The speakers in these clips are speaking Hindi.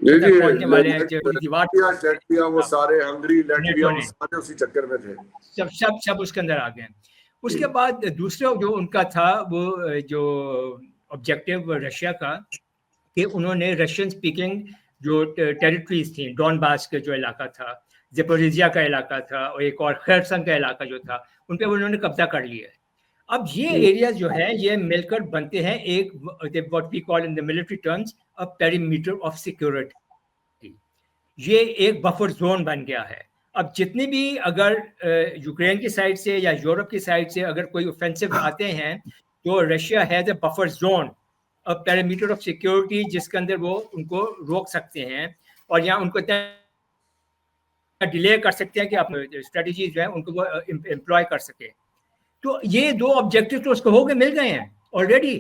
पहुंचने वाले हैं। लैटविया, वो सारे हंगरी, लैटविया, नेटो वो सारे उसी चक्कर में थे। सब उसके अंदर आ गए। उसके बाद दूसरा जो उनका था वो जो ऑब्जेक्टिव रशिया का, कि उन्होंने रशियन स्पीकिंग जो टेरिटरीज थी, डॉनबास के जो इलाका था, ज़ेपोरिजिया का इलाका था, और एक और खैरसन का इलाका जो था, उन पर उन्होंने कब्जा कर लिया है। अब ये एरिया जो है ये मिलकर बनते हैं एक what we call in the military terms a perimeter of security. ये एक बफर जोन बन गया है। अब जितने भी अगर यूक्रेन की साइड से या यूरोप की साइड से अगर कोई ऑफेंसिव आते हैं, तो Russia has a buffer zone, a perimeter of security, जिसके अंदर वो उनको रोक सकते हैं और यहाँ उनको डिले कर सकते हैं कि अपने स्ट्रेटजी जो है उनको वो एम्प्लॉय कर सके। तो ये दो ऑब्जेक्टिव तो उसको हो गए, मिल गए हैं already.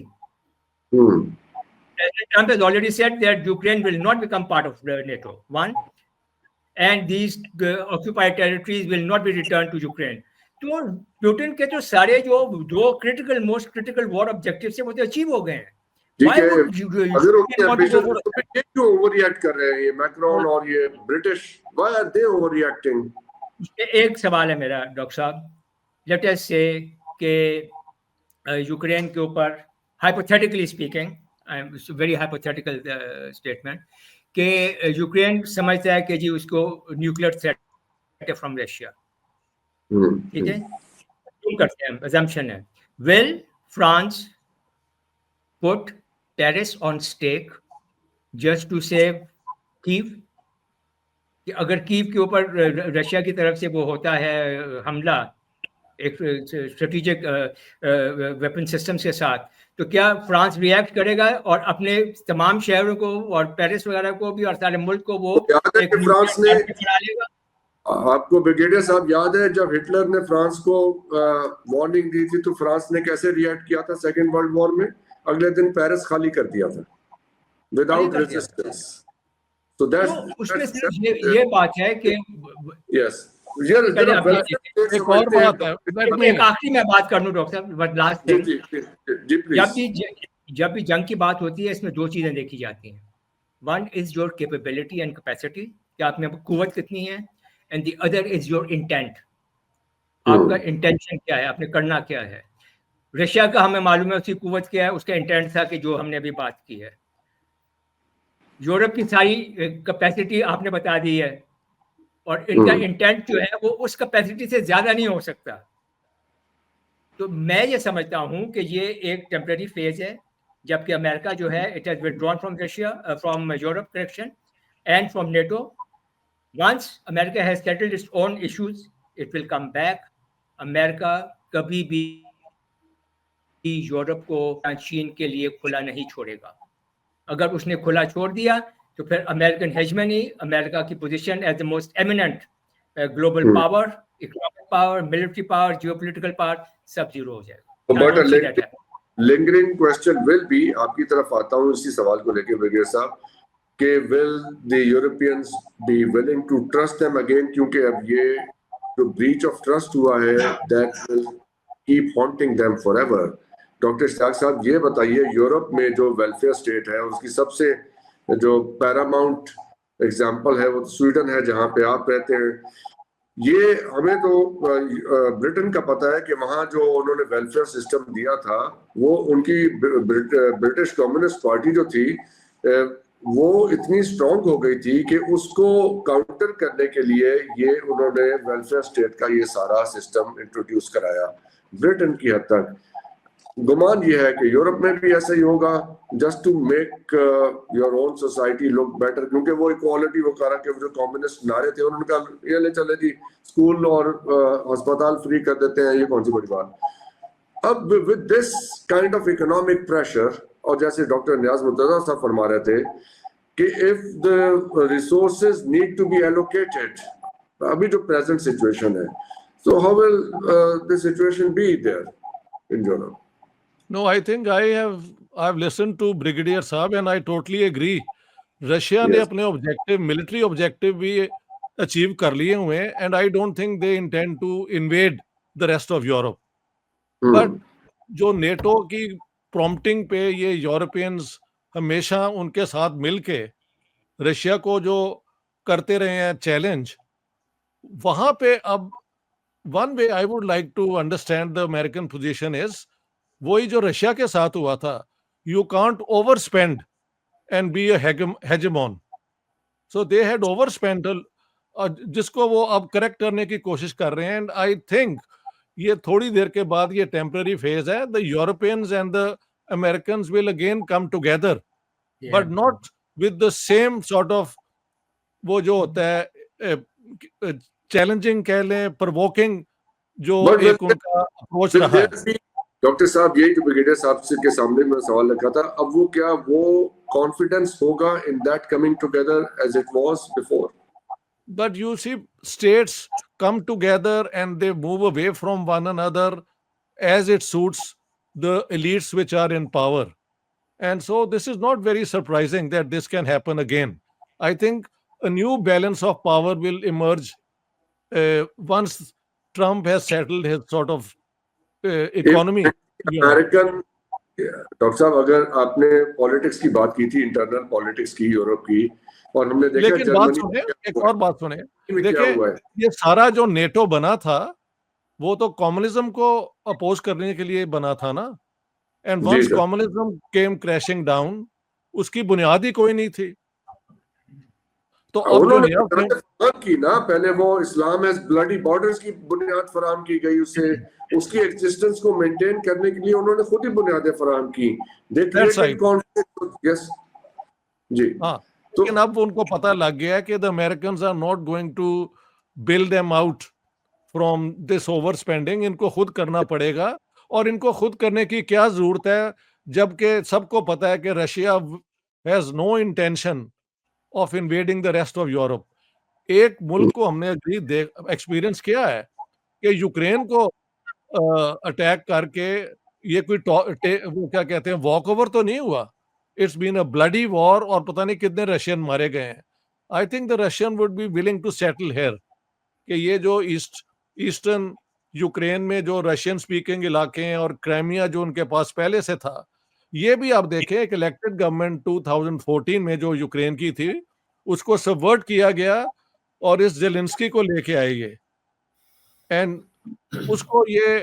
President Trump has already said that Ukraine will not become part of NATO, one, and these occupied territories will not be returned to Ukraine. तो पुतिन के तो सारे जो दो मोस्ट क्रिटिकल वॉर ऑब्जेक्टिव से वो तो अचीव हो गए हैं। अगर उनके एम्बिशन पे क्यों ओवररिएक्ट कर रहे हैं ये मैक्रोन और ये ब्रिटिश, व्हाई आर दे ओवररिएक्टिंग? एक सवाल है मेरा डॉक्टर साहब, लेट अस से कि यूक्रेन के ऊपर hypothetically speaking, very hypothetical statement, कि यूक्रेन समझता है कि जी उसको न्यूक्लियर थ्रेट है फ्रॉम रशिया, ठीक है, करते हैं, assumption है, will France put Paris on stake just to save Kyiv? कि अगर कीव के ऊपर रशिया की तरफ से वो होता है हमला एक स्ट्रेटेजिक वेपन सिस्टम्स के साथ, तो क्या फ्रांस रिएक्ट करेगा और अपने तमाम शहरों को और पेरिस वगैरह को भी और सारे मुल्क को वो एक फ्रांस ने बना लेगा? आपको ब्रिगेडियर साहब याद है जब हिटलर ने फ्रांस को वार्निंग दी थी तो फ्रांस ने कैसे रिएक्ट किया था सेकेंड वर्ल्ड वॉर में? अगले दिन पेरिस खाली कर दिया था विदाउट रेजिस्टेंस। तो उसमें सिर्फ ये बात है कि यस, एक और बात है, एक आखिरी मैं बात कर लूं डॉक्टर साहब, लास्ट थिंग, जब भी जंग की बात होती है इसमें दो चीजें देखी जाती हैं, one is your capability and capacity, कि आप में कुव्वत कितनी है, and the other is your intent, आपका इंटेंशन क्या है, आपने करना क्या है। रशिया का हमें मालूम है उसकी कुव्वत क्या है, उसका इंटेंट था कि जो हमने अभी बात की है। यूरोप की सारी कैपेसिटी आपने बता दी है, और इनका इंटेंट जो है वो उस कैपेसिटी से ज्यादा नहीं हो सकता। तो मैं ये समझता हूं कि ये एक टेम्पररी फेज है, जबकि अमेरिका जो है it has withdrawn from Russia, from Europe correction and from NATO. Once America has settled its own issues it will come back. America कभी भी यूरोप को चीन के लिए खुला नहीं छोड़ेगा। अगर उसने खुला छोड़ दिया तो फिर अमेरिकन हेजमनी, अमेरिका की position as the most eminent global power, economic power, military power, geopolitical power, सब जीरो हो जाएगा। लिंगरिंग क्वेश्चन विल बी, आपकी तरफ आता हूं इसी सवाल को लेके ब्रिगेडियर साहब, कि will the Europeans be willing to trust them again, क्योंकि अब ये जो ब्रीच ऑफ ट्रस्ट हुआ है that will keep haunting them forever. Doctor Ishtiaq साहब ये बताइए, यूरोप में जो वेलफेयर स्टेट है उसकी सबसे जो पैरामाउंट एग्जांपल है वो स्वीडन है जहां पे आप रहते हैं। ये हमें तो ब्रिटेन का पता है कि वहां जो उन्होंने वेलफेयर सिस्टम दिया था वो उनकी ब्रिटिश कम्युनिस्ट पार्टी जो थी वो इतनी स्ट्रांग हो गई थी कि उसको काउंटर करने के लिए ये उन्होंने वेलफेयर स्टेट का ये सारा सिस्टम इंट्रोड्यूस कराया ब्रिटेन की हद तक। गुमान ये है कि यूरोप में भी ऐसा ही होगा, just to make your own society look better, क्योंकि वो इक्वालिटी वो करा के जो कम्युनिस्ट नारे थे उन्होंने कहा ये ले चले जी स्कूल और अस्पताल फ्री कर देते हैं, ये कौन सी बड़ी बात। अब with this kind of economic pressure, और जैसे डॉक्टर नियाज मुर्तजा साहब फरमा रहे थे कि if the resources need to be allocated, अभी जो प्रेजेंट सिचुएशन है, so how will the situation be there in Europe? No, I think I've listened to Brigadier Saab and I totally agree. Russia ने अपने ऑब्जेक्टिव, मिलिट्री ऑब्जेक्टिव भी अचीव कर लिए हुए हैं, and I don't think they intend to invade the rest of Europe. But जो नेटो की प्रॉम्प्टिंग पे ये यूरोपियंस हमेशा उनके साथ मिलके रशिया को जो करते रहे हैं चैलेंज, वहां पे अब one way I would like to understand the American position is, वही जो रशिया के साथ हुआ था, you can't overspend and be a hegemon. So they had overspend, जिसको वो अब करेक्ट करने की कोशिश कर रहे हैं। एंड आई थिंक ये थोड़ी देर के बाद ये टेम्पररी फेज है। The Europeans and the Americans will again come together, but not with the same sort of, वो जो होता है चैलेंजिंग कह लें, प्रोवोकिंग, जो एक उनका अप्रोच रहा है। डॉक्टर साहब, यही तो ब्रिगेडियर साहब के सामने में सवाल रखा था, अब वो क्या वो कॉन्फिडेंस होगा in that coming together as it was before? But you see, states come together and they move away from one another as it suits the elites which are in power. And so this is not very surprising that this can happen again. I think a new balance of power will emerge once Trump has settled his sort of economy. American doctor साहब, अगर आपने पॉलिटिक्स की बात की थी, इंटरनल पॉलिटिक्स की यूरोप की, और हमने देखा लेकिन बात सुने, एक और बात सुने, देखिए ये सारा जो नेटो बना था वो तो कम्युनिज्म को अपोज करने के लिए बना था ना। And once communism came crashing down, उसकी बुनियाद ही कोई नहीं थी। तो अब जो नया की ना, पहले वो इस्लाम हैज ब्लडी बॉर्डर्स की बुनियाद फराहम की गई, उसे उसकी एग्जिस्टेंस को मेंटेन करने के लिए उन्होंने खुद ही बुनियादें फराहम की। यस जी। हाँ, लेकिन अब उनको पता लग गया कि the Americans are not going to build them out from this over spending. इनको खुद करना पड़ेगा, और इनको खुद करने की क्या जरूरत है, जबकि सबको पता है कि Russia has no intention of invading the rest of Europe. एक मुल्क को हमने एक्सपीरियंस किया है कि यूक्रेन को अटैक करके ये कोई वो क्या कहते हैं, वॉक ओवर तो नहीं हुआ। It's been a bloody war, और पता नहीं कितने रशियन मारे गए हैं। I think the Russian would be willing to settle here कि ये जो ईस्टर्न यूक्रेन में जो रशियन स्पीकिंग इलाके हैं और क्राइमिया जो उनके पास पहले से था, ये भी आप देखें एक इलेक्टेड गवर्नमेंट 2014 में जो यूक्रेन की थी, उसको सबवर्ट किया गया और इस जेलेंस्की को लेके आए ये, एंड उसको ये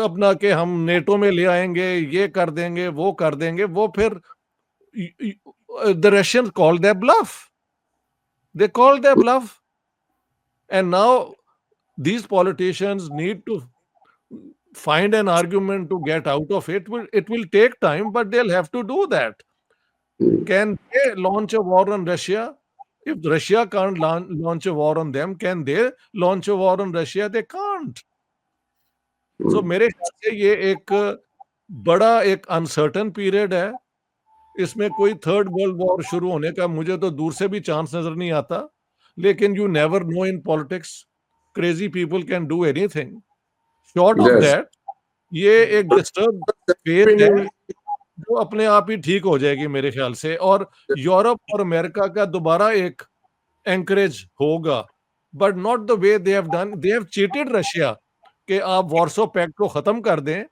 अपना कि हम नेटो में ले आएंगे, ये कर देंगे, वो कर देंगे। वो फिर the Russians call their bluff, they call their bluff, and now these politicians need to find an argument to get out of it. It will take time, but they'll have to do that. Can they launch a war on Russia? If Russia can't launch a war on them, can they launch a war on Russia? They can't. So मेरे ख्याल से ये एक बड़ा एक अनसर्टन पीरियड है। इसमें कोई थर्ड वर्ल्ड वॉर शुरू होने का मुझे तो दूर से भी चांस नजर नहीं आता, लेकिन you never know in politics, crazy people can do anything short of that. ये एक डिस्टर्ब फेज है जो अपने आप ही ठीक हो जाएगी मेरे ख्याल से, और यूरोप और अमेरिका का दोबारा एक एंकरेज होगा, but not the way they have done. They have cheated Russia कि आप वार्सो पैक्ट को खत्म कर दें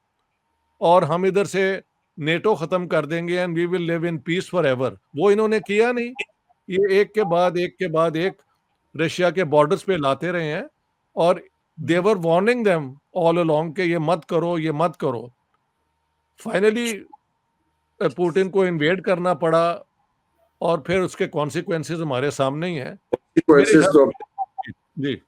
और हम इधर से नेटो खत्म कर देंगे and we will live in peace forever. वो इन्होंने किया नहीं। ये एक के बाद एक रशिया के बॉर्डर्स पे लाते रहे हैं, और दे वर वार्निंग देम ऑल अलोंग कि ये मत करो, ये मत करो। फाइनली पुतिन को इन्वेड करना पड़ा, और फिर उसके कॉन्सिक्वेंसेस हमारे सामने ही हैं। जी।